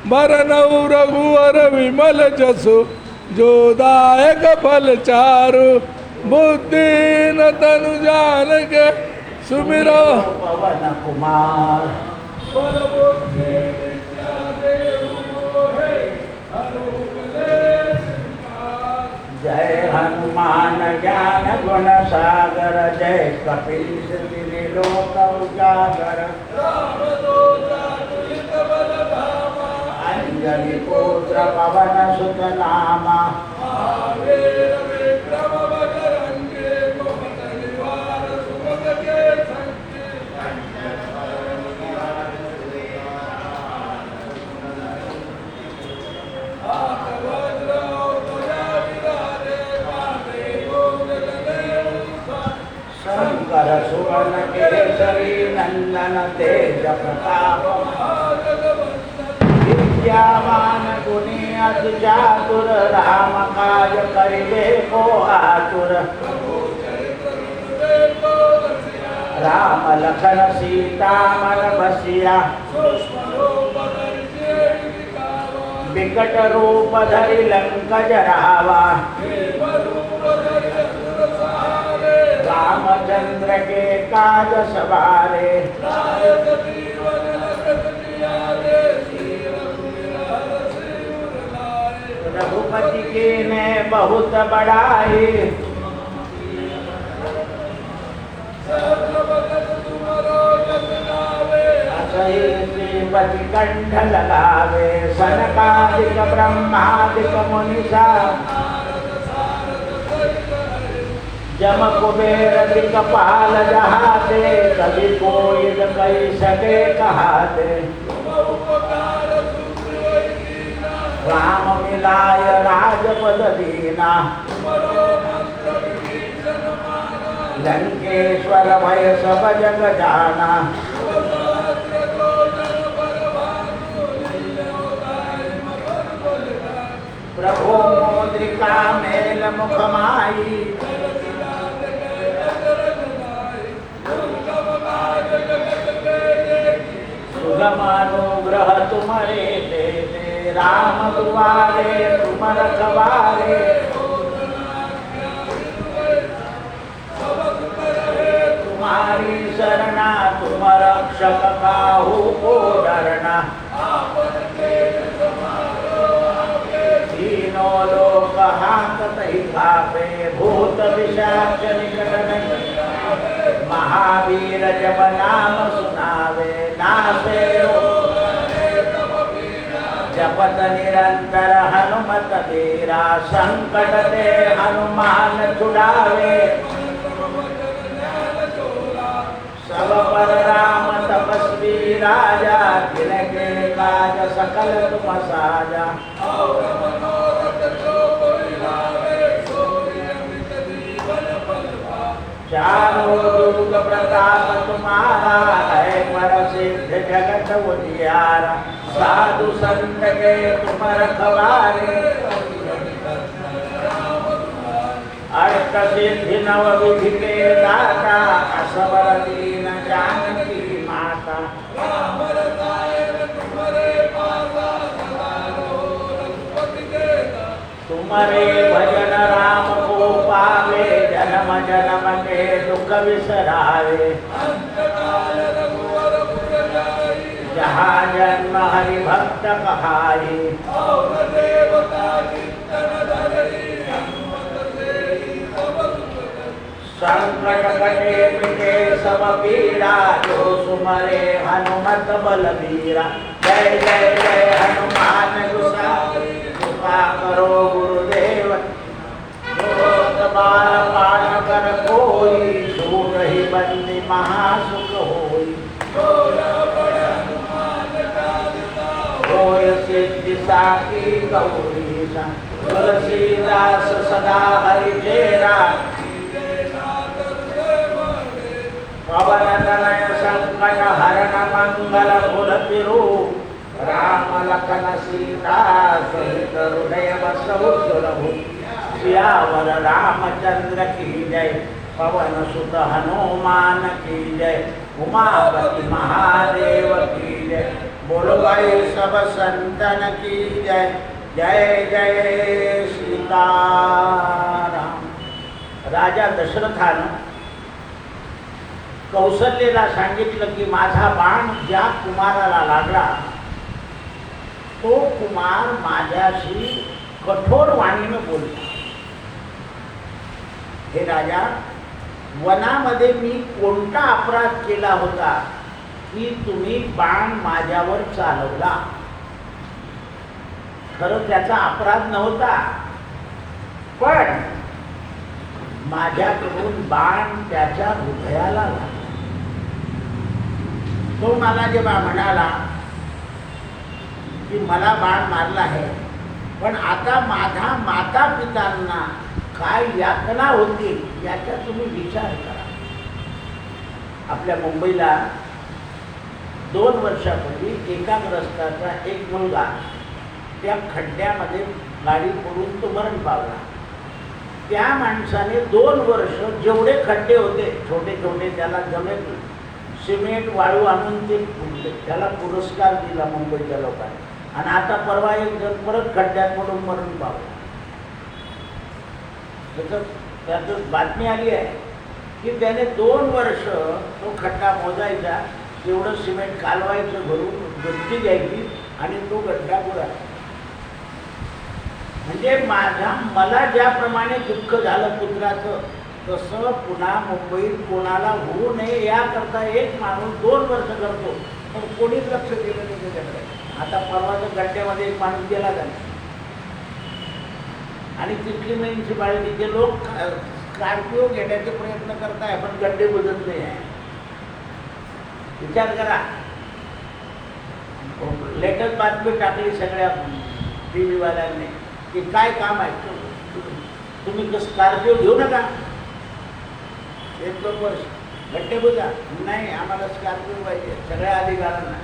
बरनऊ रघुवर विमल जसु जोदायक फल चारु बुद्धि न तनु जान के सुमिरो पवन कुमार जय हनुमान ज्ञान गुण सागर जय कपीश तिनि लोक उजागर अंजलि पुत्र पवन सुत नामा शंकर सुवन केसरी नंदन तेज प्रताप विद्यावान गुणी अति चातुर राम काज करिबे को आतुर राम लखन सीता मन बसिया विकट रूप धरि लंक जरावा रामचंद्र के काज सवारे रघुपति के ने बहुत बड़ाई श्रीपति कंठ लगावे सनकादिक ब्रह्मादिक मुनिषा जम कुबेर दिक्पाल जहाते कभी कोई न कही सके कहाते राम मिलाय राजपद दीना लंकेश्वर भय सब जग जाना प्रभु मुद्रिका मेल मुख माई सुगम अनुग्रह तुम्हारे देते राम दुआरे तुम रखवारे तुम्हारी शरणा तुम रक्षक काहू को डरना तीनों लोक हाकत ही खापे भूत पिशाच निकट नहीं महावीर जब नाम सुनावे नासे जपत निरंतर हनुमत वीरा संकट ते हनुमान छुड़ावे सब पर राम तपस्वी राजा तिनके काज सकल तुम साजा चारों दुर्ग प्रताप तुम्हारा है पर सिद्ध जगत उजियारा साधु संत के तुम रखवारे अष्ट सिद्धि नव विधि के दाता असवर दीन जानकी माता तुम्हारे भजन राम को पावे जन्म जन्म के दुख विसरावे जहाँ जन्म हरि भक्त कहाई संकट कटे मिटे सब पीड़ा जो सुमरे हनुमत बलबीरा जय जय जय हनुमान गुसाई कृपा करो गुरुदेव बार पाठ कर कोई छूट ही बंदी महासुख होई होय सिद्धि साकी गौरी तुलसीदास सदा हरि चेरा पवन तनय संकट हरण मंगल मूर्तिरू राम लखन सीता सहित हृदय बसहु सुरभु सियावर रामचंद्र की जय पवन सुत हनुमान की जय उमापति महादेव की जय बोलो भाई सब संतन की जय, जय जय सीताराम. राजा दशरथानं कौसल्येला सांगितलं की माझा बाण ज्या कुमाराला लागला तो कुमार माझ्याशी कठोर वाणीनं बोलला. हे राजा, वनामध्ये मी कोणता अपराध केला होता की तुम्ही बाण माझ्यावर चालवला? खरं त्याचा अपराध नव्हता, पण माझ्याकडून बाण त्याच्या हृदयाला लागला. तो मला जेव्हा म्हणाला की मला बाण मारला आहे, पण आता माझ्या माता पितांना काय यातना होती याचा तुम्ही विचार करा. आपल्या मुंबईला 2 वर्षापूर्वी एकाग्रस्ताचा एक मुलगा त्या खड्ड्यामध्ये गाडी पडून तो मरण पावला. त्या माणसाने 2 वर्ष जेवढे खड्डे होते छोटे छोटे त्याला जमेल सिमेंट वाळू आणून ते फुटले. त्याला पुरस्कार दिला मुंबईच्या लोकांनी. आणि आता परवा एक जण परत खड्ड्यात पडून मरण पावला. त्याचं बातमी आली आहे की त्याने 2 वर्ष तो खड्डा मोजायचा, तेवढं सिमेंट कालवायचं, भरून गट्टी घ्यायची आणि तो गड्डा बुडाला. म्हणजे मला ज्याप्रमाणे दुःख झालं पुत्राचं, तसं पुन्हा मुंबईत कोणाला होऊ नये याकरता एक माणूस 2 वर्ष करतो, पण कोणीच लक्ष दिलं नाही त्याच्याकडे. आता परवाच्या गड्ड्यामध्ये एक माणूस गेला का आणि तिथली म्युन्सिपालिटीचे लोक स्कॉर्पिओ घेण्याचे प्रयत्न करताय, पण गड्डे बुजत नाही आहे. विचार करा. लेटेस्ट बातमी टाकली सगळ्या TV वाल्यांनी की काय काम आहे, तुम्ही स्कॉर्पिओ घेऊ नका, 1-2 वर्ष गड्डे बुजा. नाही, आम्हाला स्कॉर्पिओ पाहिजे. सगळ्या अधिकाऱ्यांना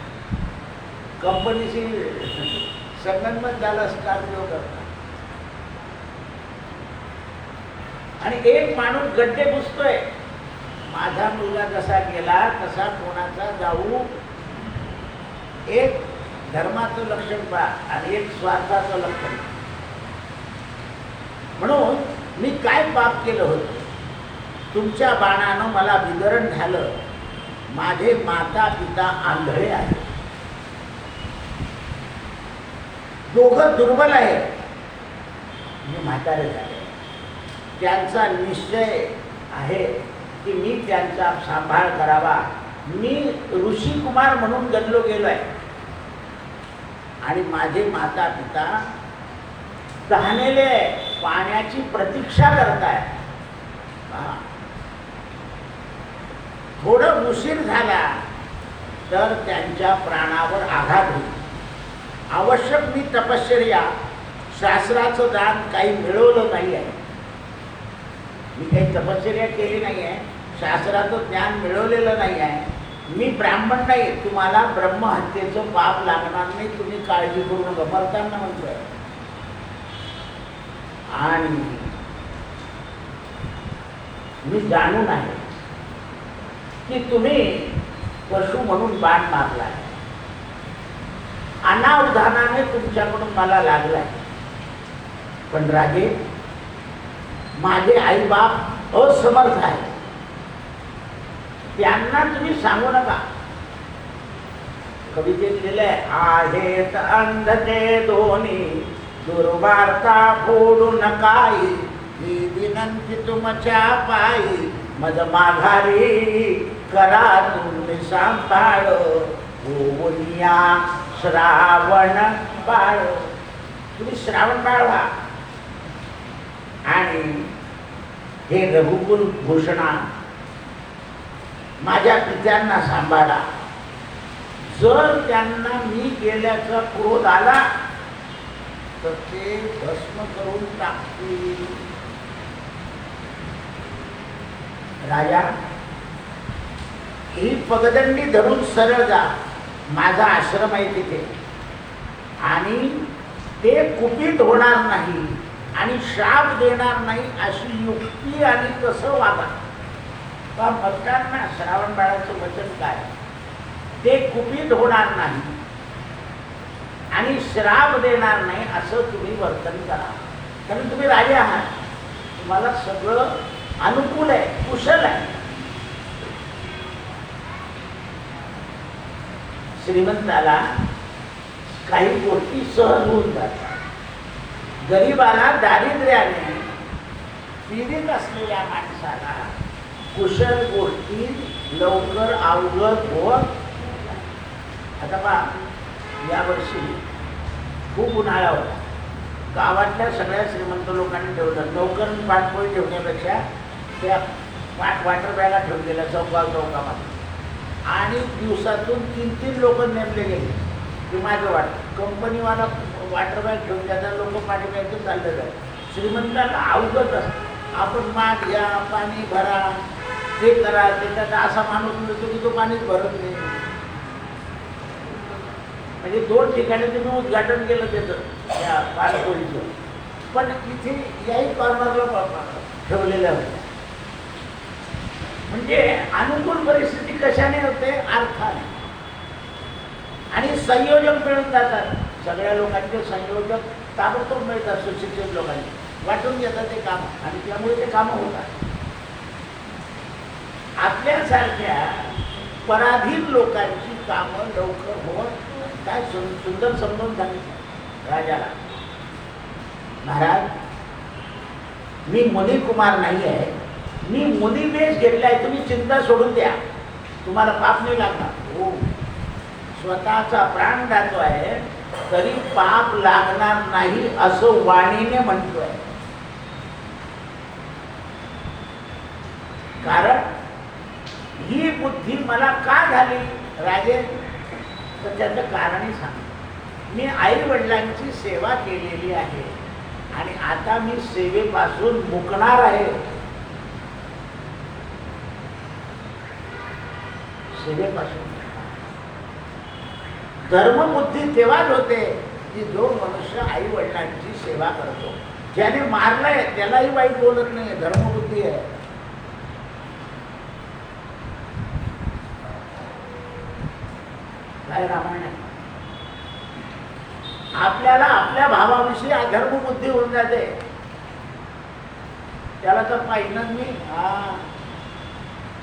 कंपनीशी संगनमत झाला स्कॉर्पिओ करता. आणि एक माणूस गड्डे बुजतोय. माझा मुलगा जसा गेला तसा कोणाचा जाऊ. एक धर्माचं लक्षण पहा आणि एक स्वार्थाचं लक्षण. म्हणून मी काय पाप केलं होतं? तुमच्या बाणानं मला विदरण झालं. माझे माता पिता आंधळे आहेत, दोघं दुर्बल आहे, मी म्हातारे झाले. त्यांचा निश्चय आहे की मी त्यांचा सांभाळ करावा. मी ऋषी कुमार म्हणून जन्मलो गेलो आहे आणि माझे माता पिता तहानेले पाण्याची प्रतीक्षा करताय. थोडं उशीर झाला तर त्यांच्या प्राणावर आघात होईल. आवश्यक मी तपश्चर्या, शास्त्राचं दान काही मिळवलं नाही आहे. मी काही तपश्चर्या केली नाही आहे, शास्त्राचं ज्ञान मिळवलेलं नाही आहे. मी ब्राह्मण नाही, तुम्हाला ब्रह्महत्येचं पाप लागणार नाही, तुम्ही काळजी करू नका. मरताना म्हणतोय. आणि मी जाणून आहे की तुम्ही पशु म्हणून बाण मारलाय, अनावधानाने तुमच्याकडून मला लागलाय. पण राजे, माझे आई बाप असमर्थ आहे, त्यांना तुम्ही सांगू नका. कवितेत लिहिलंय, आहेत अंधते दोन्ही दुर्वार्ता फोडू नकाई, ही विनंती तुमच्या पायी मज माघारी करा तुम्ही सांभाळ. होऊनिया श्रावण बाळ, तुम्ही श्रावण बाळ व्हा. आणि हे रघुकुल घोषणा, माझ्या पित्यांना सांभाळा. जर त्यांना मी गेल्याचा क्रोध आला तर ते भस्म करून टाकतील. राजा, ही पगदंडी धरून सरळ जा. माझा आश्रम आहे तिथे, आणि ते कुपित होणार नाही आणि शाप देणार नाही अशी युक्ती आणि कसं वागा. भक्तांना श्रावण बाळाचं वचन काय? ते कुपित होणार नाही आणि श्राप देणार नाही असं तुम्ही वर्तन करा. कारण तुम्ही राजे आहात, तुम्हाला सगळं अनुकूल आहे, कुशल आहे. श्रीमंताला काही गोष्टी सहज होऊन जातात. गरिबाला दारिद्र्याने पीडित असलेल्या माणसाला कुशल गोष्टी लवकर अवगत होत. आता पहा, यावर्षी खूप उन्हाळा होता. गावातल्या सगळ्या श्रीमंत लोकांनी ठेवलं, नौकर पाणपोळी ठेवण्यापेक्षा त्या वॉटर बॅगा ठेवलेल्या चौकामध्ये, आणि दिवसातून 3-3 लोक नेमले गेले की माझं कंपनीवाला वॉटर बॅग ठेवून त्याचा लोक पाणी प्यायचं चाललेलं आहे. श्रीमंताला अवगत असतं, आपण माठ घ्या, पाणी भरा, ते करा, त्याच्यात असा माणूस मिळतो की तो पाणीच भरत नाही. म्हणजे 2 ठिकाणी तुम्ही उद्घाटन केलं त्याचं त्या पाणपोळीचं, पण इथे याही कॉर्नरला ठेवलेलं होतं. म्हणजे अनुकूल परिस्थिती कशाने होते? अर्थाने. आणि संयोजक मिळून जातात. सगळ्या लोकांचे संयोजक ताबडतोब मिळतात. सुशिक्षित लोकांनी वाटून घेतात ते काम, आणि त्यामुळे ते कामं होतात. आपल्यासारख्या पराधीन लोकांची कामं लवकर होत. काय सुंदर समजून सांगितलं राजाला, महाराज मी मुनी कुमार नाही आहे, मी मुनी वेश घेतलाय, तुम्ही चिंता सोडून द्या, तुम्हाला पाप नाही लागणार. हो, स्वतःचा प्राण जातो आहे तरी पाप लागणार नाही असं वाणीने म्हणतोय. कारण ही बुद्धी मला का झाली राजे? तर त्याचं कारणही सांग. मी आई वडिलांची सेवा केलेली आहे आणि आता मी सेवेपासून मुकणार आहे. सेवेपासून धर्मबुद्धी तेव्हाच होते की जो मनुष्य आई वडिलांची सेवा करतो. ज्याने मारलंय त्यालाही वाईट बोलत नाही, धर्मबुद्धी आहे. काय रामायण आहे? आपल्याला आपल्या भावाविषयी अधर्मबुद्धी होऊन जाते. त्याला तर पाहिलं मी,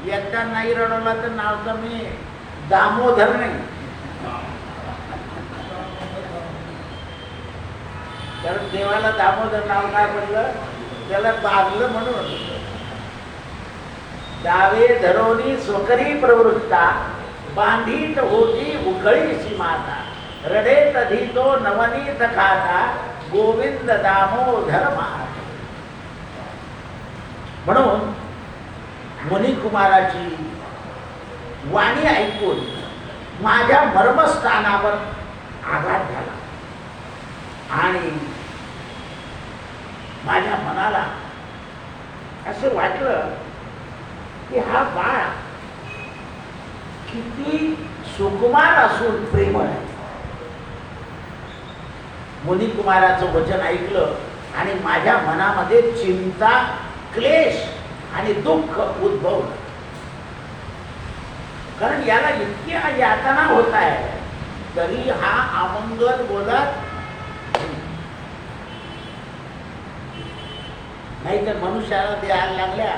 एकदा नाही रडवला तर नाव तर मी दामोदर नाही. कारण देवाला दामोदर नाव काय पडलं? त्याला बागलं म्हणून. दावे धरोनी स्वकरी प्रवृत्ता, बांधीत होती उखळीची माता, रडेत धीतो नवनीत खाता, गोविंद दामोदर माता. म्हणून मुनी कुमाराची वाणी ऐकून माझ्या मर्मस्थानावर आघात झाला आणि माझ्या मनाला असं वाटलं की हा बाळ किती सुकुमार असून प्रेमळ आहे. मुनी कुमाराचं वचन ऐकलं आणि माझ्या मनामध्ये चिंता, क्लेश आणि दुःख उद्भवलं. कारण याला इतकी यातना होत आहे तरी हा अमंगल बोलत नाही. तर मनुष्याला द्यायला लागल्या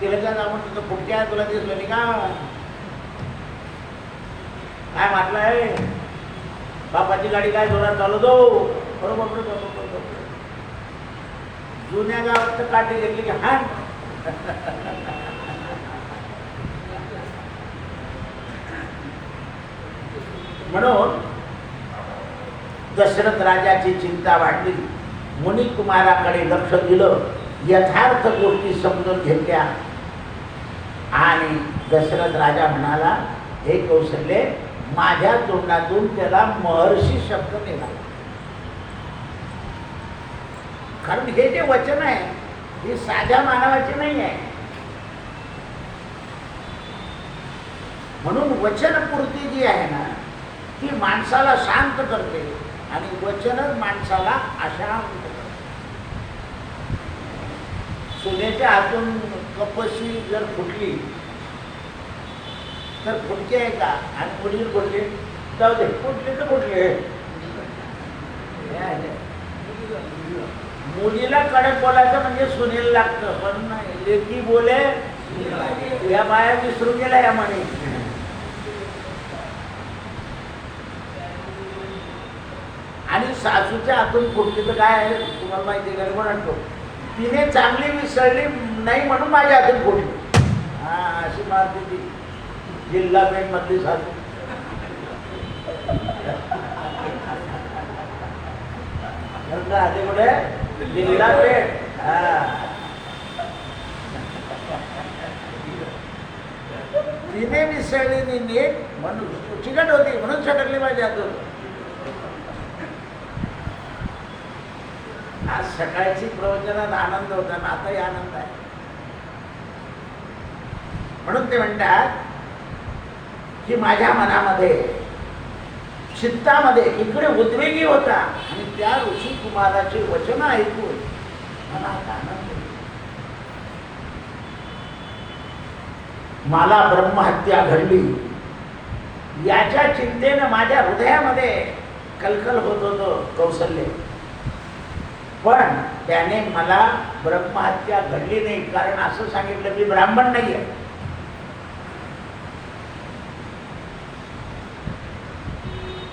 तिला काय आपण तुझं पुढच्या तुला दिसलं नाही का? काय म्हटलंय? बापाची गाडी काय जोरात चालवतो? बरोबर. जुन्या गावात तर काठी घेतली की हा. म्हणून दशरथ राजाची चिंता वाढली. मुनी कुमाराकडे लक्ष दिलं, यथार्थ गोष्टी समजून घेतल्या आणि दशरथ राजा म्हणाला, हे कौशल्य, माझ्या तोंडातून त्याला महर्षी शब्द निघाला. कारण हे जे वचन आहे हे साध्या मानवाचे नाही आहे. म्हणून वचनपूर्ती जी आहे ना ती माणसाला शांत करते आणि वचनच माणसाला अशांत करते. सोन्याच्या हातून कपशी जर फुटली तर फुटके आहे का? आणि वडील बोलले जाऊ दे, कुठले तर कुठले हे आहे. मुलीला कडक बोलायचं म्हणजे सुनील लागतं, पण नाही लेकी बोले या बाया विसरून गेला या म्हणे. आणि सासूच्या हातून फुटली तर काय आहे तुम्हाला माहिती आहे का म्हणतो, तिने चांगली विसरली नाही म्हणून माझ्या हातून फुटली. हा अशी मारते ती जिल्हा पेठ मधली सासू. आधी कुठे जिल्हा पेठ. तिने विसरली नीट म्हणून चिकट होती म्हणून छटकली माझ्या हातून. आज सकाळची प्रवचनात आनंद होता ना, आताही आनंद आहे. म्हणून ते म्हणतात की माझ्या मनामध्ये चित्तामध्ये इकडे उद्वेगी होता आणि त्या ऋषी कुमाराचे वचन ऐकून मनात आनंद होता. मला ब्रह्महत्या घडली याच्या चिंतेनं माझ्या हृदयामध्ये कलकल होत होतं कौशल्य. पण त्याने मला ब्रह्महत्या घडली नाही, कारण असं सांगितलं मी ब्राह्मण नाही आहे.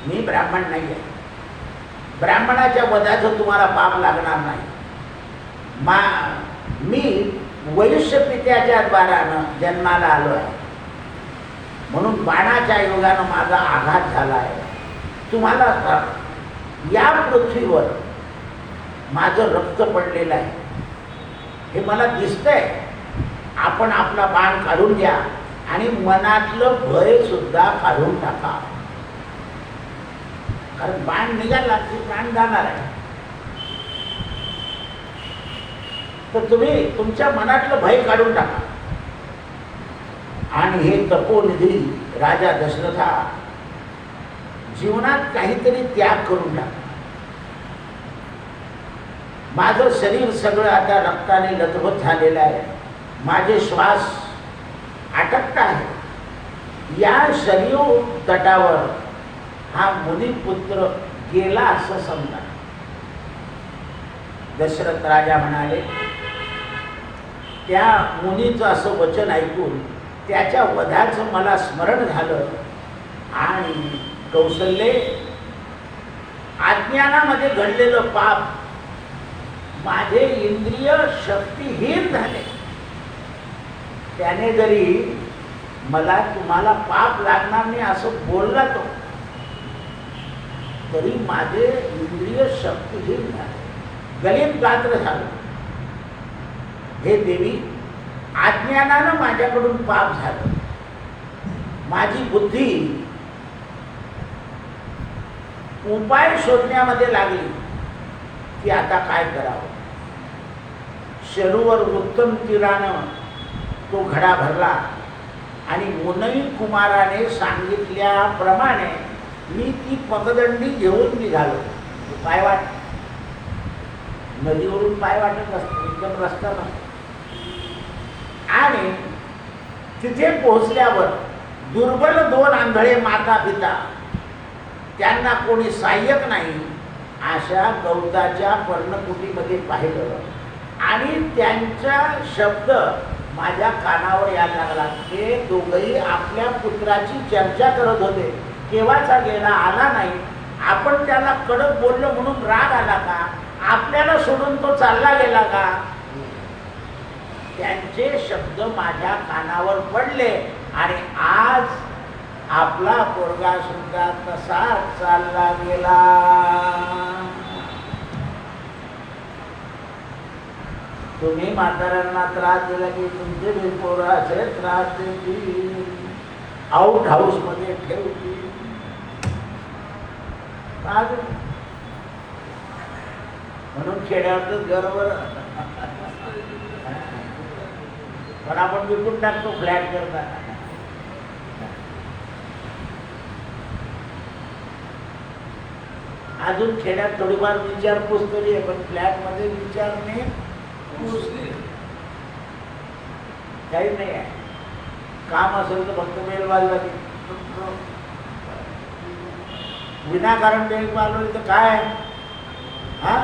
मी ब्राह्मण नाही आहे. ब्राह्मणाच्या वधाचं तुम्हाला पाप लागणार नाही. मी वैश्य पित्याच्या द्वारानं जन्माला आलो आहे, म्हणून बाणाच्या योगानं माझा आघात झाला आहे. तुम्हाला या पृथ्वीवर माझं रक्त पडलेलं आहे हे मला दिसतंय. आपण आपला बाण काढून घ्या आणि मनातलं भय सुद्धा काढून टाका, कारण बाण निघाला की प्राण जाणार आहे. तर तुम्ही तुमच्या मनातलं भय काढून टाका. आणि हे तपोनिधी राजा दशरथा जीवनात काहीतरी त्याग करून टाका. माझं शरीर सगळं आता रक्ताने लथबथ झालेलं आहे. माझे श्वास अटकत आहे. या शरीर तटावर हा मुनिपुत्र गेला असं समजा. दशरथ राजा म्हणाले, त्या मुनीचं असं वचन ऐकून त्याच्या वधाचं मला स्मरण झालं आणि कौशल्ये अज्ञानामध्ये घडलेलं पाप माझे इंद्रिय शक्तिहीन झाले. त्याने जरी मला तुम्हाला पाप लागणार नाही असं बोलला तो, तरी माझे इंद्रिय शक्तिहीन झाले, गलित गात्र झालं. हे देवी, अज्ञानानं माझ्याकडून पाप झालं. माझी बुद्धी उपाय शोधण्यामध्ये लागली की आता काय करावं. शरूवर उत्तम तीरानं तो घडा भरला आणि मुनई कुमाराने सांगितल्याप्रमाणे मी ती पगदंडी घेऊन निघालो. पायवाट, नदीवरून पाय वाटत असतो, एकदम रस्ता नसतो. आणि तिथे पोहोचल्यावर दुर्बल दोन आंधळे माता पिता, त्यांना कोणी सहाय्यक नाही, अशा गवताच्या पर्णकुटीमध्ये पाहिलं आणि त्यांचा शब्द माझ्या कानावर यायला लागला. ते दोघंही आपल्या पुत्राची चर्चा करत होते. केव्हाचा गेला, आला नाही, आपण त्याला कडक बोललो म्हणून राग आला का, आपल्याला सोडून तो चालला गेला का. त्यांचे शब्द माझ्या कानावर पडले आणि आज आपला पोरगा सुद्धा तसाच चालला गेला. तुम्ही म्हाताऱ्यांना त्रास दिला की तुमचे बी पोरं असे त्रास देतील, आउट हाऊस मध्ये ठेवतील. म्हणून खेड्यावरच घरवर पण आपण विकून टाकतो फ्लॅट करता. अजून खेड्यात थोडीफार विचारपूस तरी आहे, पण फ्लॅट मध्ये विचारणे काही नाही आहे. काम असेल तर फक्त मेल वाजवायची. विनाकारण ब्रेक मारलो तर काय हा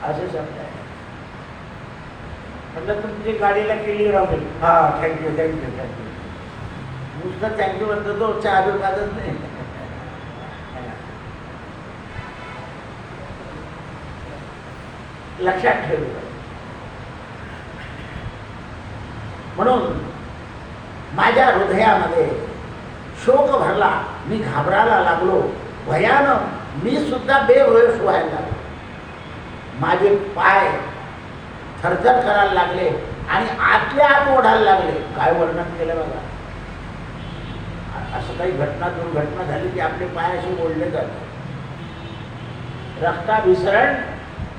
असे शब्द आहे. म्हटलं तुमची गाडीला केली राहू हा थँक्यू थँक्यू थँक्यू. नुसतं थँक्यू म्हणतो तो चहा बी पाजत नाही. लक्षात ठेवलं. म्हणून माझ्या हृदयामध्ये शोक भरला. मी घाबरायला लागलो. भयानं मी सुद्धा बेहोश व्हायला लागलो. माझे पाय थरथर करायला लागले आणि आतल्या आत ओढायला लागले. काय वर्णन केलं बघा. असं काही घटना दुर्घटना झाली की आपले पाय असे ओढले जातात. रक्ताभिसरण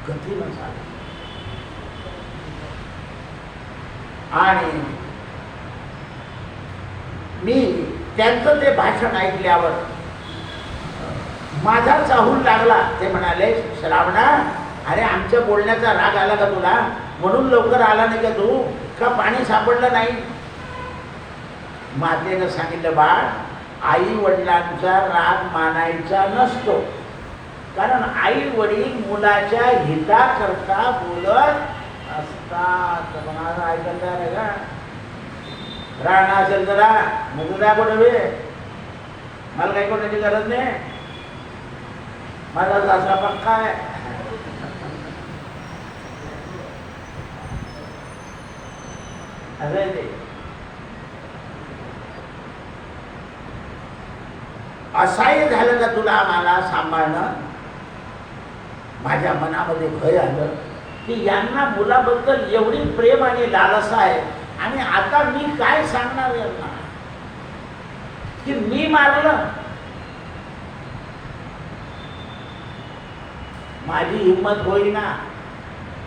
गतीनं झालं. आणि मी त्यांचं ते भाषण ऐकल्यावर माझा चाहूल लागला. ते म्हणाले, श्रावणा अरे आमच्या बोलण्याचा राग आला का तुला? म्हणून लवकर आला नाही का तू? का पाणी सापडलं नाही? मातेनं सांगितलं, बाळ आई वडिलांचा राग मानायचा नसतो. कारण आई वडील मुलाच्या हिताकरता बोलत असतात. मला ऐकायला आहे का? राणा असेल तर मुलगा कुठे वे, मला काही कोणाची गरज नाही. माझा सासरा पक्का आहे. असं आहे ते. असह्य झालं का तुला मला सांभाळणं? माझ्या मनामध्ये भय आलं की यांना मुलाबद्दल एवढी प्रेम आणि लालसा आहे आणि आता मी काय सांगणार यांना की मी मारलं. माझी हिंमत होईना.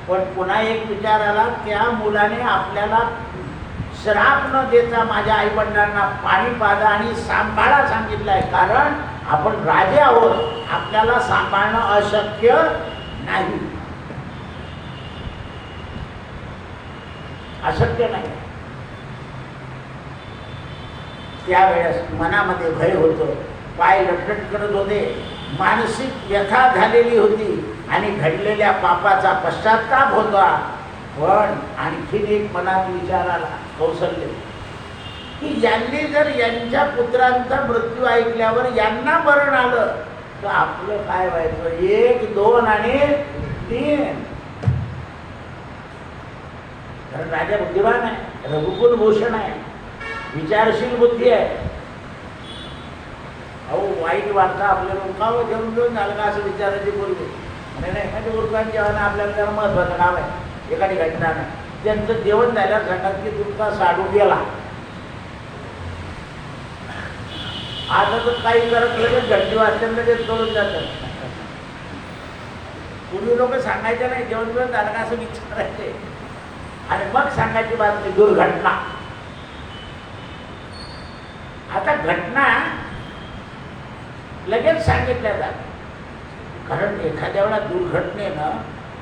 पण पुन्हा एक विचार आला, त्या मुलाने आपल्याला श्राप न देता माझ्या आई वडिलांना पाणी पाजा आणि सांभाळा सांगितलंय. कारण आपण राजे आहोत, आपल्याला सांभाळणं अशक्य नाही. अशक्य नाही. त्यावेळेस मनामध्ये भय होतं. पाय लटलट करत होते. मानसिक व्यथा झालेली होती आणि घडलेल्या पापाचा पश्चाताप होता. पण आणखीन एक मनात विचार आला, कौशल्य, की यांनी जर यांच्या पुत्रांचा मृत्यू ऐकल्यावर यांना मरण आलं तर आपलं काय व्हायचं? 1, 2 आणि 3. कारण राजा बुद्धिमान आहे, रघुकुल भूषण आहे, विचारशील बुद्धी आहे. अहो वाईट वार्ता आपल्या लोकांवर घेऊन घेऊन झालं का असं विचारायची बोलले. नाही एखाद्या उरकान जेवण आपल्याला जरा महत्वाचं काम आहे. एखादी घटना नाही, त्यांचं जेवण झाल्यावर सांगतात की तुमचा साडू गेला. आता तर काही करत लगेच घंटी वाजता लगेच करून जातात. पूर्वी लोक सांगायचे नाही, जेवण जेवण झालं का असं विचारायचे आणि मग सांगायची बातमी दुर्घटना. आता घटना लगेच सांगितल्या जातात. कारण एखाद्या वेळा दुर्घटनेनं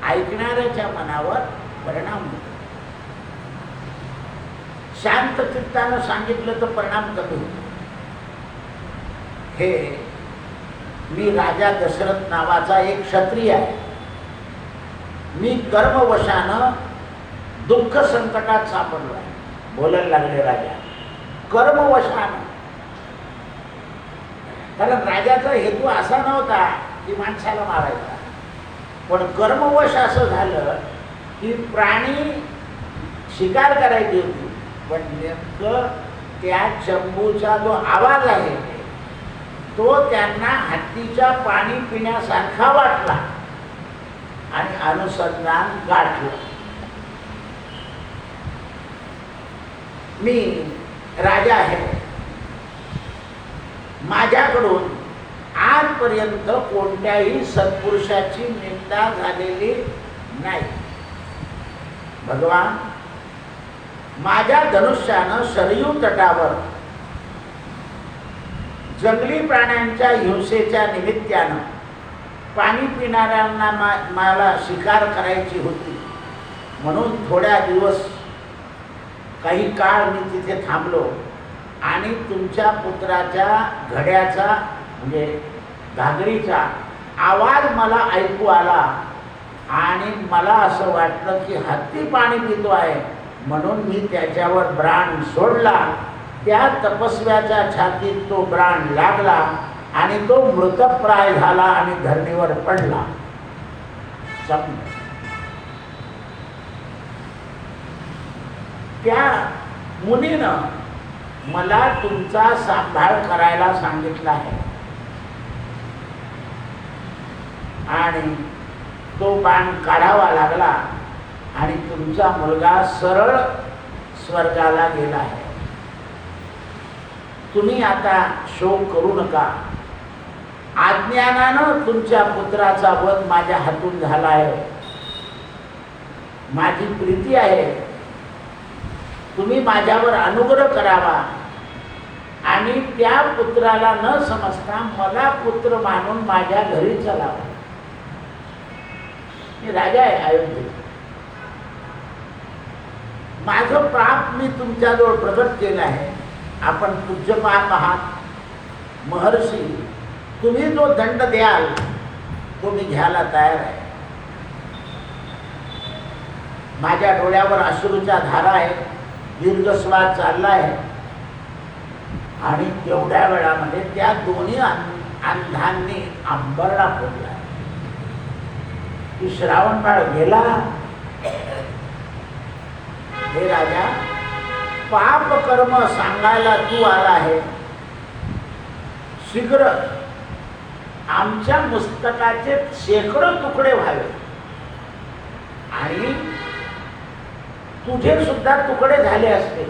ऐकणाऱ्याच्या मनावर परिणाम होतो. शांत चित्तानं सांगितलं तर परिणाम कमी होतो. हे मी राजा दशरथ नावाचा एक क्षत्रिय आहे. मी कर्मवशानं दुःख संकटात सापडलो आहे. बोलायला लागले राजा, कर्मवशानं. कारण राजाचा हेतू असा नव्हता की माणसाला मारायचा, पण कर्मवश असं झालं की प्राणी शिकार करायची होती. पण नेमकं त्या चंबूचा जो आवाज आहे तो त्यांना हत्तीच्या पाणी पिण्यासारखा वाटला आणि अनुसंधान गाठलं. मी राजा आहे. माझ्याकडून आजपर्यंत कोणत्याही सत्पुरुषाची निंदा झालेली नाही. भगवान, माझ्या धनुष्यानं सरयू तटावर जंगली प्राण्यांच्या हिंसेच्या निमित्तानं पाणी पिणाऱ्यांना मला शिकार करायची होती. म्हणून थोड्या दिवस काही काळ मी तिथे थांबलो आणि तुमच्या पुत्राच्या घड्याचा म्हणजे घागरीचा आवाज मला ऐकू आला आणि मला असं वाटलं की हत्ती पाणी पितो आहे, म्हणून मी त्याच्यावर ब्राण सोडला. त्या तपस्व्याच्या छातीत तो ब्राण लागला आणि तो मृतप्राय झाला आणि धरणीवर पडला. त्या मुनीनं मला तुमचा सांभाळ करायला सांगितला आहे आणि तो बाण काढावा लागला आणि तुमचा मुलगा सरळ स्वर्गाला गेला आहे. तुम्ही आता शोक करू नका. अज्ञानानं तुमच्या पुत्राचा वध माझ्या हातून झाला आहे. माझी प्रीती आहे, तुम्ही माझ्यावर अनुग्रह करावा आणि त्या पुत्राला न समजता मला पुत्र मानून माझ्या घरी चलावा. मी राजा आहे अयोध्येत. माझं पाप मी तुमच्याजवळ प्रगट केलं आहे. आपण पूज्यपाप आहात, महर्षी. तुम्ही जो दंड द्याल तो मी घ्यायला तयार आहे. माझ्या डोळ्यावर अश्रूच्या धारा आहे, दीर्घ श्वास चालला आहे आणि तेवढ्या वेळामध्ये त्या दोन्ही अंधांनी अंबरडा फोडला की श्रावणबाळ गेला. हे राजा, पाप कर्म सांगायला तू आला आहे. शीघ्र आमच्या मस्तकाचे शेकडो तुकडे व्हावे आणि तुझे सुद्धा तुकडे झाले असते,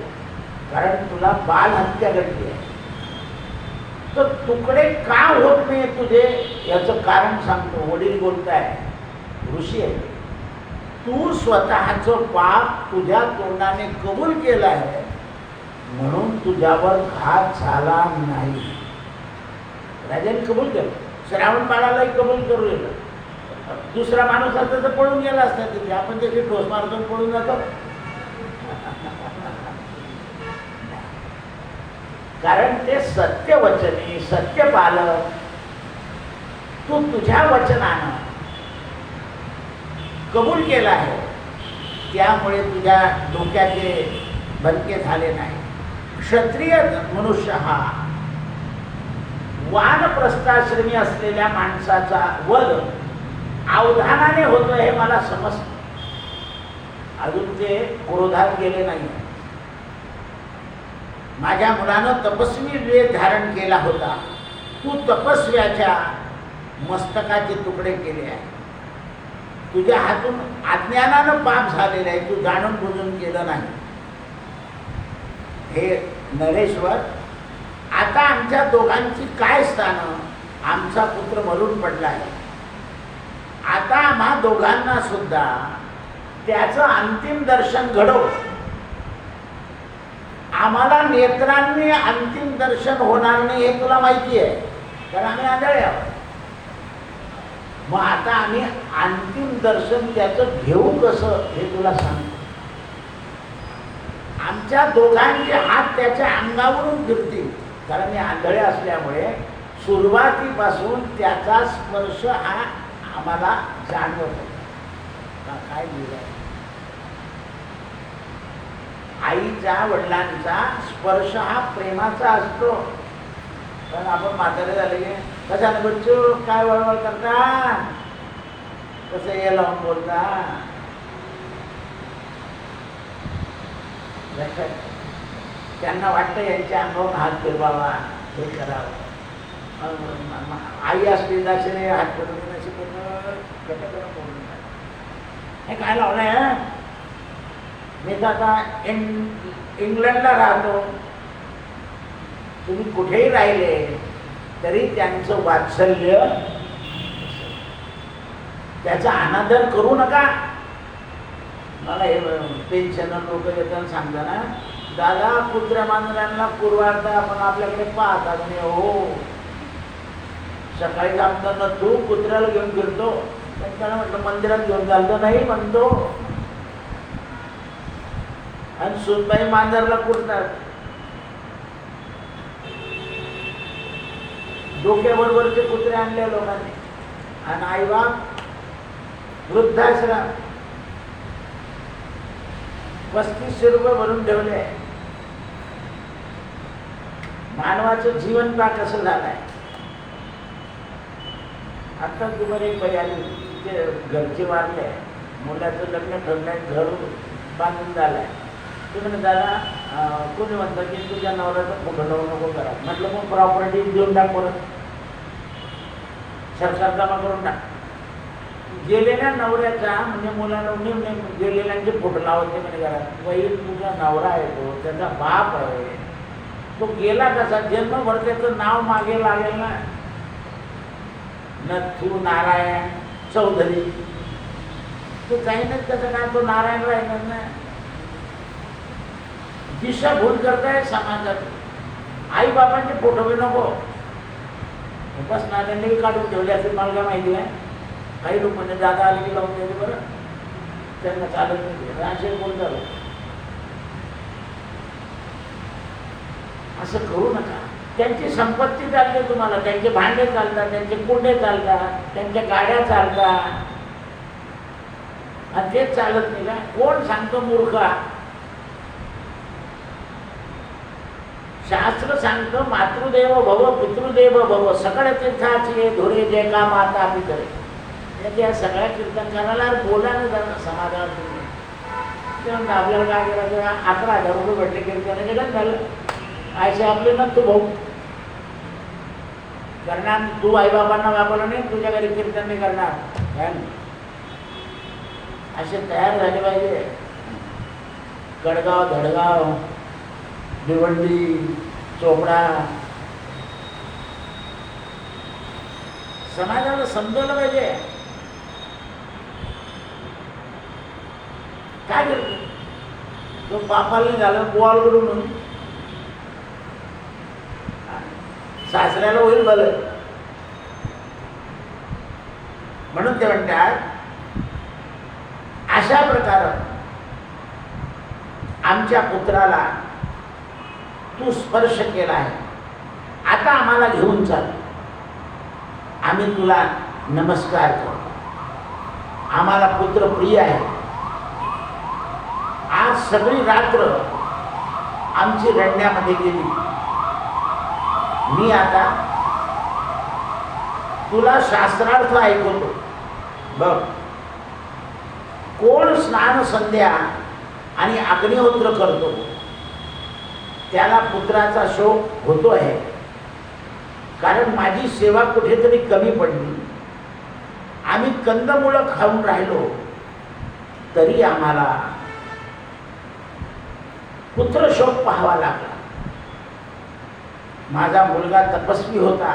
कारण तुला बाल हत्या घडली आहे. तर तुकडे का होत नाही तुझे याचं कारण सांगतो. वडील बोलताय, ऋषी आहे, तू स्वतःचं पाप तुझ्या तोंडाने कबूल केलं आहे म्हणून तुझ्यावर घात झाला नाही. राजाने कबूल केलं, श्रावणबाळालाही कबूल करू दिलं. दुसरा माणूस असता तर पळून गेला असता तिथे. आपण त्याची ठोस मारतो पळून जातो. कारण ते सत्यवचनी सत्यपालक तू तुझ्या वचनानं कबूल केला आहे, त्यामुळे तुझ्या डोक्याचे भरके झाले नाही. क्षत्रिय मनुष्य हा वानप्रस्थाश्रमी असलेल्या माणसाचा वध अवधानाने होतो हे मला समजतं. अजून ते क्रोधात गेले नाही. माझ्या मुलानं तपस्वी वेद धारण केला होता. तू तपस्व्याच्या मस्तकाचे तुकडे केले आहे. तुझ्या हातून अज्ञानानं पाप झालेलं आहे, तू जाणून बुजून केलं नाही. हे नरेश्वर, आता आमच्या दोघांची काय स्थान? आमचा पुत्र मरून पडला आहे. आता आम्हा दोघांना सुद्धा त्याचं अंतिम दर्शन घडव. आम्हाला नेत्रांनी अंतिम दर्शन होणार नाही हे तुला माहिती आहे, कारण आम्ही आंधळे आहोत. मग आता आम्ही अंतिम दर्शन त्याचं घेऊ कसं हे तुला सांगतो. आमच्या दोघांचे हात त्याच्या अंगावरून फिरतील, कारण मी आंधळे असल्यामुळे सुरुवातीपासून त्याचा स्पर्श हा आम्हाला जाणवत होता. काय लिहिलंय? आईच्या वडिलांचा स्पर्श हा प्रेमाचा असतो. पण आपण म्हातारे झाले की कशाने बच्चू काय वळवळ करता, कसं हे लावून बोलता. त्यांना वाटतं यांच्या अंगावर हात फिरवावा, हे करावं. आई असली दाशने हात फिरवून अशी बोलून हे काय लावलंय. मी तर आता इंग्लंडला राहतो, तुम्ही कुठेही राहिले तरी त्यांचं वात्सल्य, त्याचा अनादर करू नका. मला हे पेन्शनर लोक येताना सांगता ना, दादा कुत्र्या मांजरांना कुरवाडता आपण आपल्याकडे पाहतात आणि हो सकाळी सांगताना तू कुत्र्याला घेऊन फिरतो. त्यांना म्हटलं मंदिरात घेऊन चालतो नाही म्हणतो, आणि सुनबाई मांजरला कुरतात. डोक्याबरोबरचे कुत्रे आणले लोकांनी, आणि आईबाप वृद्धाश्रम 3500 रुपये भरून ठेवले. मानवाचं जीवन का कसं झालंय. आता तुम्हाला एक बाई आली, तिचे घरचे वारले, मुलाचं लग्न ठरलंय, घर बांधून झालंय. ते म्हणे दादा कोणी म्हणतं की तुझ्या नवऱ्याचा फोटो लावू नको करा. म्हटलं मग प्रॉपर्टी देऊन टाक, परत सरकार जमा करून टाक. गेलेल्या नवऱ्याचा म्हणजे मुलाला गेलेल्यांचे फोटो लावते म्हणे घरात. बाई तुझा नवरा आहे, तो त्याचा बाप आहे, तो गेला कसा, जन्मभर त्याचं नाव मागे लागेल ना. नथू नारायण चौधरी, तो जाईनच त्याचं काय, तो नारायण राहीनच ना. दिशाभूल करताय समाजात. आई बाबांचे फोटो बी नको, बस नारायणने काढून ठेवले असेल, मला काय माहिती आहे. काही लोक म्हणजे दादा आले की लावून द्यायचे, बरं त्यांना चालत नाही, असे बोलतात. असं करू नका. त्यांची संपत्ती चालते तुम्हाला, त्यांचे भांडे चालतात, त्यांचे कुंडे चालतात, त्यांच्या गाड्या चालतात, आणि तेच चालत नाही का. कोण सांगतो मूर्खा. शास्त्र सांगतं मातृदेव भव पितृदेव भव सकळ तीर्थाची धुरे जे का माता पितरे. त्या सगळ्या कीर्तनकाराला बोला ना जरा समाधान. तेव्हा आपल्याला काय करायचं, 11,000 रुपये भेटले कीर्तनाचे काय झालं. आयसे आपले ना तू भाऊ करणार, तू आईबाबांना वापरलं नाही, तुझ्या घरी कीर्तन नाही करणार काय नाही. असे तयार झाले पाहिजे. कडगाव धडगाव भिवंडी चोपडा समाजाला समजवलं पाहिजे. काय करतो तो, बापाला झालं गोवालकडून सासऱ्याला होईल भलं. म्हणून ते म्हणतात अशा प्रकारे आमच्या पुत्राला तू स्पर्श केला आहे, आता आम्हाला घेऊन चाल, आम्ही तुला नमस्कार करतो, आम्हाला पुत्र प्रिय आहे. आज सगळी रात्र आमची रडण्यामध्ये गेली. मी आता तुला शास्त्रार्थ ऐकवतो. बघ, कोण स्नान संध्या आणि अग्निहोत्र करतो त्याला पुत्राचा शोक होतो आहे, कारण माझी सेवा कुठेतरी कमी पडली. आम्ही कंदमुळं खाऊन राहिलो तरी आम्हाला पुत्र शोक पाहावा लागला. माझा मुलगा तपस्वी होता,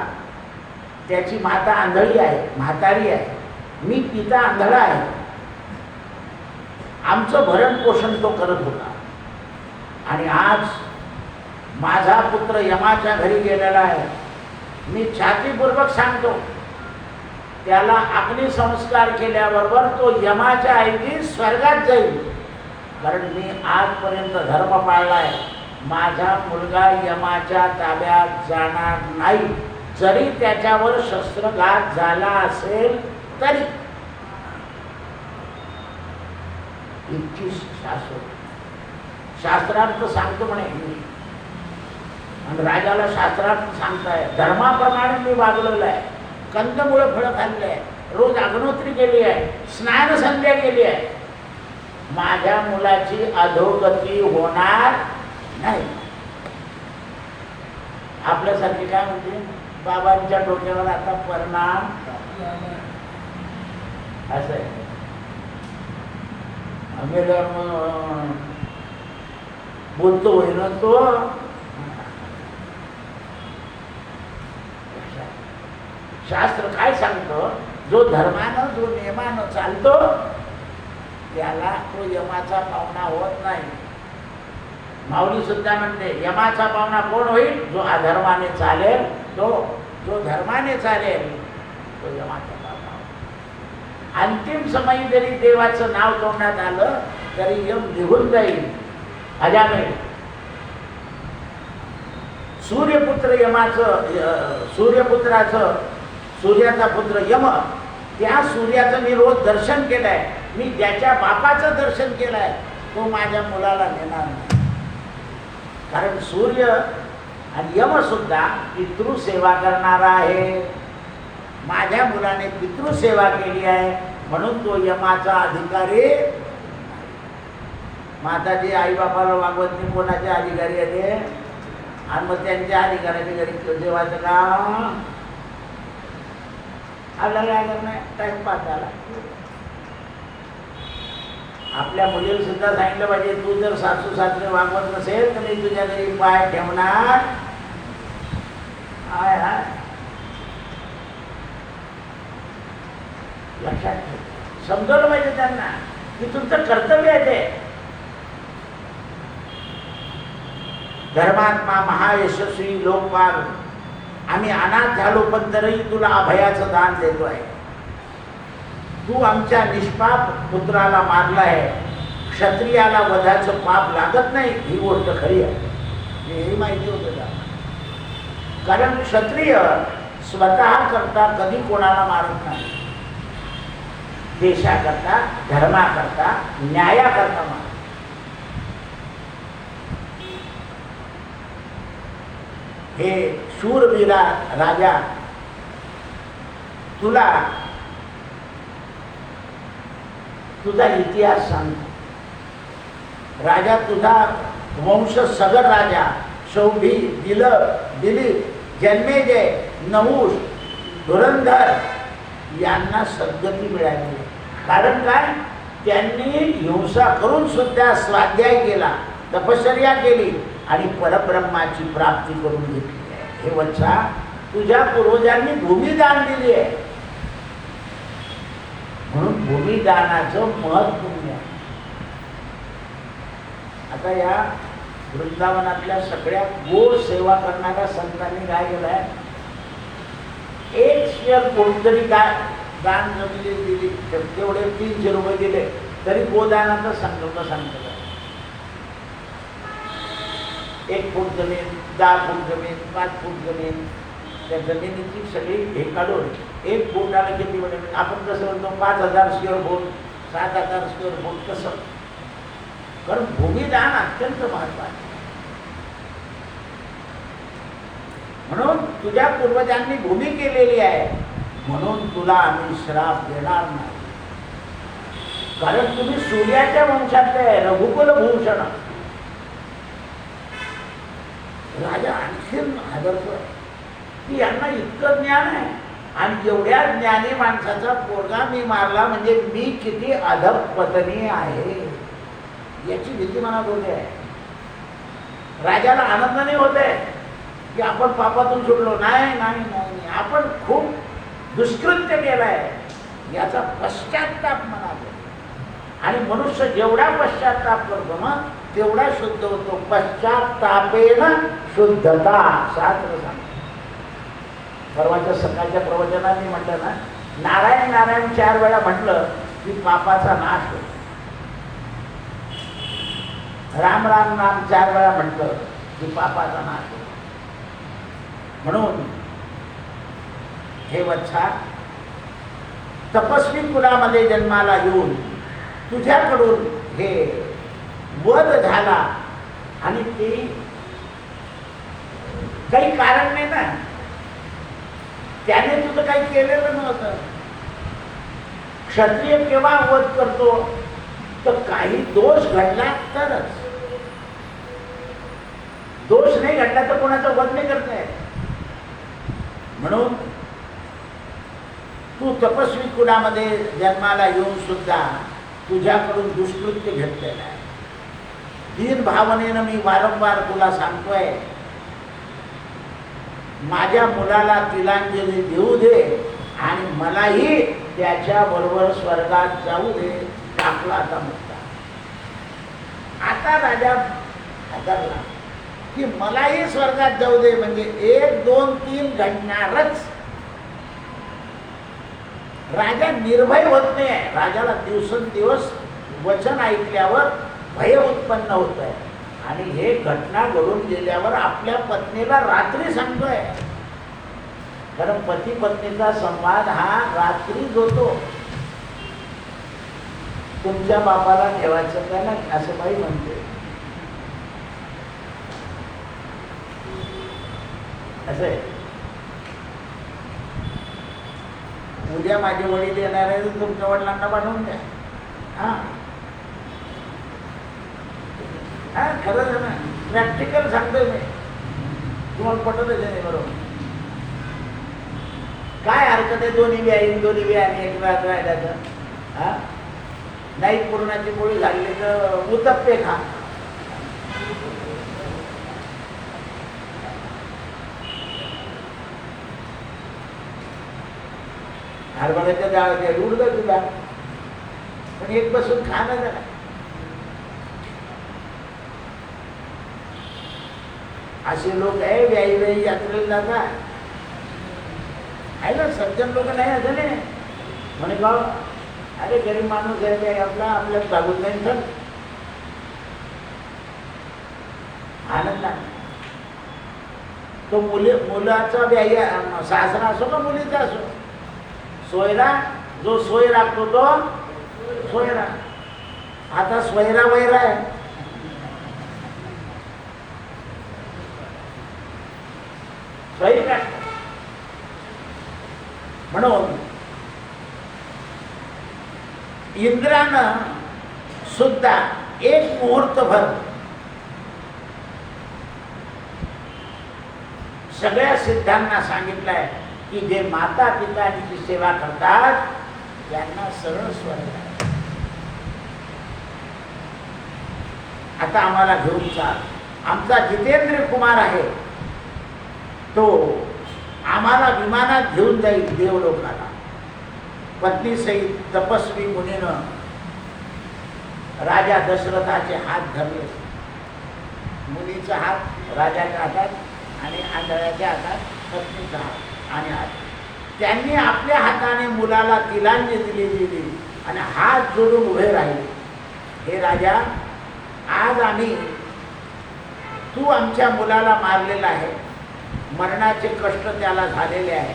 त्याची माता आंधळी आहे, म्हातारी आहे, मी पिता आंधळा आहे. आमचं भरण पोषण तो करत होता, आणि आज माझा पुत्र यमाच्या घरी गेलेला आहे. मी छातीपूर्वक सांगतो, त्याला अग्निसंस्कार केल्याबरोबर तो यमाच्या ऐवजी स्वर्गात जाईल, कारण मी आजपर्यंत धर्म पाळलाय. माझा मुलगा यमाच्या ताब्यात जाणार नाही, जरी त्याच्यावर शस्त्रघात झाला असेल तरी. इतकी शास्त्रार्थ सांगतो म्हणे मी, आणि राजाला शास्त्रार्थ सांगताय. धर्माप्रमाणे मी वागलेलं आहे, कंदमुळं फळं खाल्ली आहे, रोज अग्नोत्री केली आहे, स्नान संध्या केली आहे. माझ्या मुलाची अधोगती होणार नाही. आपल्यासारखी काय म्हणते, बाबांच्या डोक्यावर आता परिणाम असं आहे. आम्ही बोलतो होईल तो. शास्त्र काय सांगतं, जो धर्मानं जो नियमानं चालतो त्याला तो यमाचा पाहुणा होत नाही. माऊली सुद्धा म्हणते, यमाचा पाहुणा कोण होईल, जो अधर्माने चालेल. तो जो धर्माने चालेल तो यमाचा पाहुणा होईल. अंतिम समयी जरी देवाचं नाव तोंडात आलं तरी यम निघून जाईल. अजामेळ सूर्यपुत्र यमाचं सूर्यपुत्राचं सूर्याचा पुत्र यम, त्या सूर्याचं मी रोज दर्शन केलंय. मी ज्याच्या बापाचं दर्शन केलंय तो माझ्या मुलाला नेणार नाही. कारण सूर्य आणि यम सुद्धा पितृसेवा करणारा आहे. माझ्या मुलाने पितृसेवा केली आहे म्हणून तो यमाचा अधिकारी. माताजी आई बापाला वागवत नाही, कोणाचे अधिकारी आहे ते? आणि मग त्यांच्या अधिकाऱ्याच्या घरी जेवायचं का? आपल्याला काय करणं, टाइमपास झाला. आपल्या मुलीला सुद्धा सांगितलं पाहिजे, तू जर सासू सासरे वागवत नसेल तर मी तुझ्या घरी पाय ठेवणार आहे. लक्षात ठेव, समजवलं पाहिजे त्यांना की तुमचं कर्तव्य आहे ते. धर्मात्मा महायशस्वी लोकपाल, आम्ही अनाथ झालो पण तरीही तुला अभयाचं दान देतो आहे. तू आमच्या निष्पाप पुत्राला मारलाय, क्षत्रियाला वधाचं पाप लागत नाही, ही गोष्ट खरी आहे. हे माहिती होतं का? कारण क्षत्रिय स्वतः करता कधी कोणाला मारत नाही, देशाकरता, धर्माकरता, न्यायाकरता मारत. हे शूरवीरा राजा, तुला तुझा इतिहास सांगतो. राजा तुझा वंश सगळ राजा शौभी, दिलीप, जन्मेजय, नहुष, धुरंधर यांना सद्गती मिळाली. कारण काय? त्यांनी हिंसा करून सुद्धा स्वाध्याय केला, तपश्चर्या केली आणि परब्रह्माची प्राप्ती करून घेतली आहे. हे वत्सा, तुझ्या पूर्वजांनी भूमिदान दिली आहे म्हणून भूमिदानाचं महत्त्व आहे. आता या वृंदावनातल्या सगळ्या गो सेवा करणाऱ्या संतांनी काय केलंय, एक शेअर कोणतरी काय दान जमिनी दिली, तेवढे 300 रुपये दिले तरी गोदानाचा संकल्प सांगतो. 1 फूट जमीन, 10 फूट जमीन, 5 फूट जमीन, त्या जमिनीची सगळी हे काढून 1 फुटाला किती म्हणजे आपण कसं म्हणतो 5000 स्क्वेअर फूट, 7000 स्क्वेअर फूट कसं. कारण भूमिदान अत्यंत महत्वाचं. म्हणून तुझ्या पूर्वजांनी भूमी केलेली आहे म्हणून तुला आम्ही श्राप देणार नाही. कारण तुम्ही सूर्याच्या वंशातले आहे, रघुकुल भूषण. राजा आणखीन हादरतो की यांना इतकं ज्ञान आहे आणि एवढ्या ज्ञानी माणसाचा पोरगा मी मारला म्हणजे मी किती अधपतनी आहे याची भीती मनात होते आहे. राजाला आनंद नाही होत आहे की आपण पापातून सुटलो. नाही नाही नाही, आपण खूप दुष्कृत्य केलंय याचा पश्चाताप मनात आहे. आणि मनुष्य जेवढा पश्चाताप करतो ना तेवढा शुद्ध होतो. पश्चातापेन शुद्धता शास्त्र सांगतो. परवाच्या सकाळच्या प्रवचनात मी म्हटलं ना, नारायण नारायण 4 वेळा म्हटलं की पापाचा नाश होतो. राम राम नाम 4 वेळा म्हटलं की पापाचा नाश होतो. म्हणून हे वत्सा, तपस्वी कुलामध्ये जन्माला येऊन तुझ्याकडून हे वध झाला आणि ते काही कारण नाही ना, त्याने तुझं काही केलेलं नव्हतं. क्षत्रिय केव्हा वध करतो तर काही दोष घडला तरच. दोष नाही घडला तर कोणाचा वध नाही करताय. म्हणून तू तपस्वी कुलामध्ये जन्माला येऊन सुद्धा तुझ्याकडून दुष्कृत्य घेतलेलं आहे. दीन भावनेनं मी वारंवार तुला सांगतोय, माझ्या मुलाला तिलांजली देऊ दे आणि मलाही त्याच्या बरोबर स्वर्गात जाऊ दे. टाकला आता मुद्दा. आता राजा हादरला की मलाही स्वर्गात जाऊ दे म्हणजे 1, 2, 3 घडणारच. राजा निर्भय होत नाही. राजाला दिवसेंदिवस वचन ऐकल्यावर भय उत्पन्न होत आहे. आणि हे घटना घडून गेल्यावर आपल्या पत्नीला रात्री सांगतोय. कारण पती पत्नीचा संवाद हा रात्रीच होतो. तुमच्या बापाला ठेवायचं का नाही असं बाई म्हणते. असं आहे. उद्या माझे वडील येणार आहे तर तुमच्या वडिलांना पाठवून द्या. हा हा खरंच आहे ना, प्रॅक्टिकल सांगतोय मी. तुम्हाला पटतच नाही बरोबर. काय हरकत आहे दोन्ही बी आई दोन्ही बी आणि एक वेळा राहिल्याचं. हा नाही पूर्णाची पोळी झाली तर उत्तप्पे खा. हरभऱ्याच्या डाळ उडत तुला पण एक बसून खाणं झालं. असे लोक आहे व्याई व्याई यात्रेला जातात. आहे ना सज्जन लोक नाही असं नाही म्हणे बा अरे गरीब माणूस आहे आपला आपल्याला जागून नाही तर आनंद आहे. तो मुलाचा व्याई सासरा असो का मुलीचा असो सोयरा जो सोय राखतो तो सोयरा. आता सोयरा वैरा आहे. सोयी राखतो म्हणून इंद्रानं सुद्धा एक मुहूर्तभर सगळ्या सिद्धांना सांगितलंय की जे माता पितांची सेवा करतात त्यांना सरळ स्वर्ग आहे. आता आम्हाला घेऊन चाल. आमचा जितेंद्र कुमार आहे तो आम्हाला विमानात घेऊन जाईल देवलोकाला. पत्नी सहित तपस्वी मुनीनं राजा दशरथाचे हात धरले. मुलीचा हात राजाच्या हातात आणि आंधळ्याच्या हातात पत्नीचा हात आणि हात. त्यांनी आपल्या हाताने मुलाला तिलांजली दिली आणि हात जोडून उभे राहिले. हे राजा आज आम्ही तू आमच्या मुलाला मारलेला आहे. मरणाचे कष्ट त्याला झालेले आहे.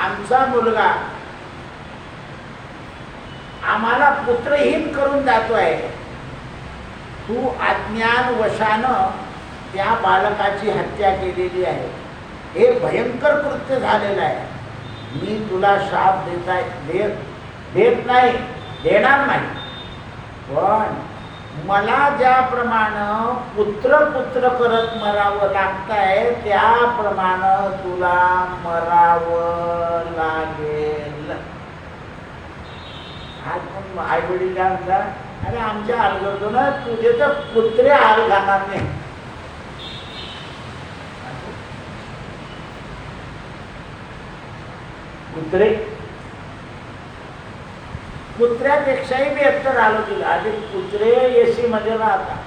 आमचा मुलगा आम्हाला पुत्रहीन करून जातोय. तू अज्ञानवशानं त्या बालकाची हत्या केलेली आहे. हे भयंकर कृत्य झालेलं आहे. मी तुला शाप देत नाही देणार नाही. पण मला ज्याप्रमाणे पुत्र पुत्र करत मरावं लागतंय त्याप्रमाणे तुला मरावं लागेल. आज पण आई वडील काय म्हणतात अरे आमच्या हाल करतो ना तुझे तर कुत्रे हाल घालणार नाही. कुत्र्यापेक्षाही बेहत्तर आलो तुला. आधी कुत्रे एसी मध्ये राहतात.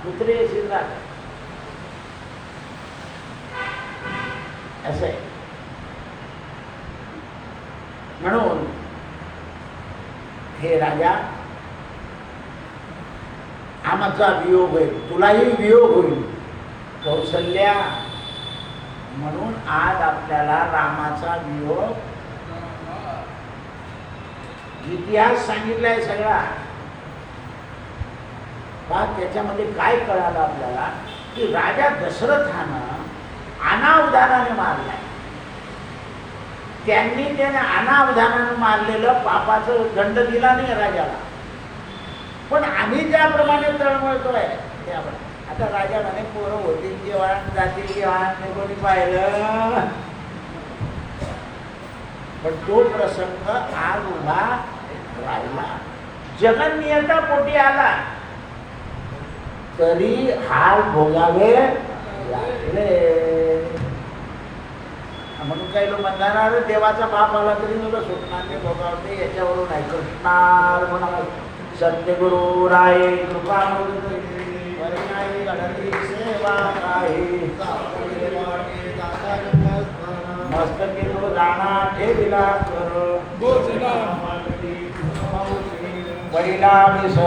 कुत्रे एसी राहतात असं आहे. म्हणून हे राजा आमचा वियोग होईल तुलाही वियोग होईल कौसल्या. म्हणून आज आपल्याला रामाचा वियोग इतिहास सांगितलाय सगळा. त्याच्यामध्ये काय कळालं आपल्याला की राजा दशरथानं अनावधानाने मारलाय. त्याने अनावधानाने मारलेलं पापाचं दंड दिला नाही राजाला. पण आम्ही ज्याप्रमाणे तळमळतोय त्याप्रमाणे आता राजा म्हणे पोरं होतील जेवण जातील जेवण कोणी पाहिलं. पण तो प्रसंग आज उभा राहिला. जगन्नियता पोटी आला तरी हाल भोगावे लागले. म्हणून काही लोक म्हणणार देवाचा बाप आला तरी तुला सुटणार नाही भोगावते याच्यावरून आहे. कृष्णार म्हणा सत्यगुरु राय कृपा सेवा मस्तकी तो जाणा ठेविला कर परिणामी